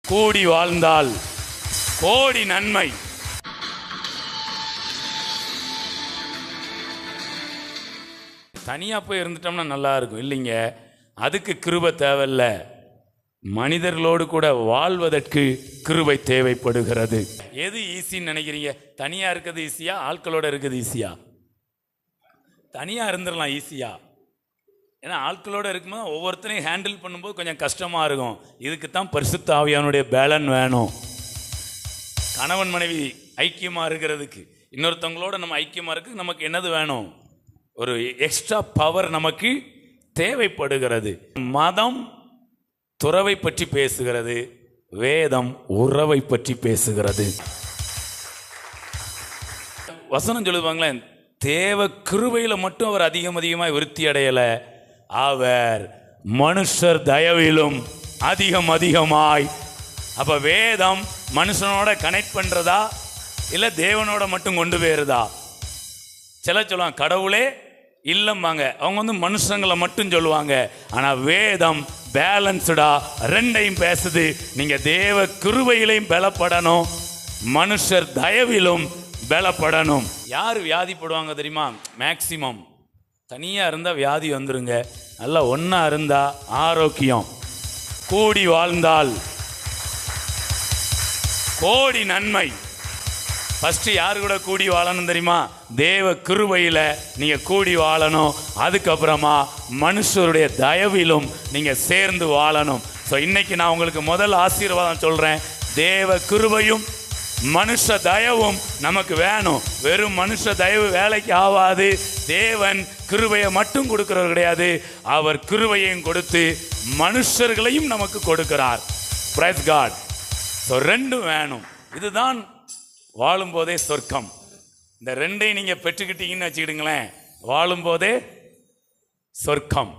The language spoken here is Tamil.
கூடி வாழ்ந்தால் கோடி நன்மை. தனியாக போய் இருந்துட்டோம்னா நல்லா இருக்கும் இல்லைங்க. அதுக்கு கிருபை தேவையில்ல. மனிதர்களோடு கூட வாழ்வதற்கு கிருபை தேவைப்படுகிறது. எது ஈஸின்னு நினைக்கிறீங்க? தனியாக இருக்கிறது ஈஸியா, ஆட்களோட இருக்கிறது ஈஸியா? தனியாக இருந்துடலாம் ஈஸியா. ஏன்னா ஆட்களோடு இருக்கும்போது ஒவ்வொருத்தரையும் ஹேண்டில் பண்ணும்போது கொஞ்சம் கஷ்டமாக இருக்கும். இதுக்கு தான் பரிசுத்த ஆவியானுடைய பேலன் வேணும். கணவன் மனைவி ஐக்கியமாக இருக்கிறதுக்கு, இன்னொருத்தவங்களோட நம்ம ஐக்கியமாக இருக்கு, நமக்கு என்னது வேணும்? ஒரு எக்ஸ்ட்ரா பவர் நமக்கு தேவைப்படுகிறது. மதம் துறவை பற்றி பேசுகிறது, வேதம் உறவை பற்றி பேசுகிறது. வசனம் சொல்லுவாங்களே, தேவ கிருபையில் மட்டும் அவர் அதிகமாக விருத்தி அடையலை, அவர் மனுஷர் தயவிலும் அதிகமாய். அப்போ வேதம் மனுஷனோட கனெக்ட் பண்ணுறதா இல்லை தேவனோட மட்டும் கொண்டு போயிருதா? சில சொல்லுவாங்க கடவுளே இல்லம்பாங்க, அவங்க மனுஷங்களை மட்டும் சொல்லுவாங்க. ஆனால் வேதம் பேலன்ஸ்டா ரெண்டையும் பேசுது. நீங்கள் தேவ கிருபையிலையும் பலப்படணும், மனுஷர் தயவிலும் பலப்படணும். யார் வியாதிப்படுவாங்க தெரியுமா? மேக்சிமம் தனியாக இருந்தால் வியாதி வந்துருங்க. நல்லா ஒன்றா இருந்தால் ஆரோக்கியம். கூடி வாழ்ந்தால் கோடி நன்மை. ஃபஸ்ட்டு யார் கூட கூடி வாழணும் தெரியுமா? தேவ கிருபையில் நீங்கள் கூடி வாழணும். அதுக்கப்புறமா மனுஷருடைய தயவிலும் நீங்கள் சேர்ந்து வாழணும். ஸோ இன்னைக்கு நான் உங்களுக்கு முதல் ஆசீர்வாதம் சொல்கிறேன். தேவ கிருபையும் மனுஷ தயவும் நமக்கு வேணும். வெறும் மனுஷ தயவு வேலைக்கு ஆகாது. தேவன் கிருபையை மட்டும் கொடுக்கிறவர் கிடையாது, அவர் கிருபையையும் கொடுத்து மனுஷர்களையும் நமக்கு கொடுக்கிறார். Price God. ஸோ ரெண்டும் வேணும். இதுதான் வாழும்போதே சொர்க்கம். இந்த ரெண்டையும் நீங்கள் பெற்றுக்கிட்டீங்கன்னு வச்சுக்கிடுங்களேன், வாழும்போதே சொர்க்கம்.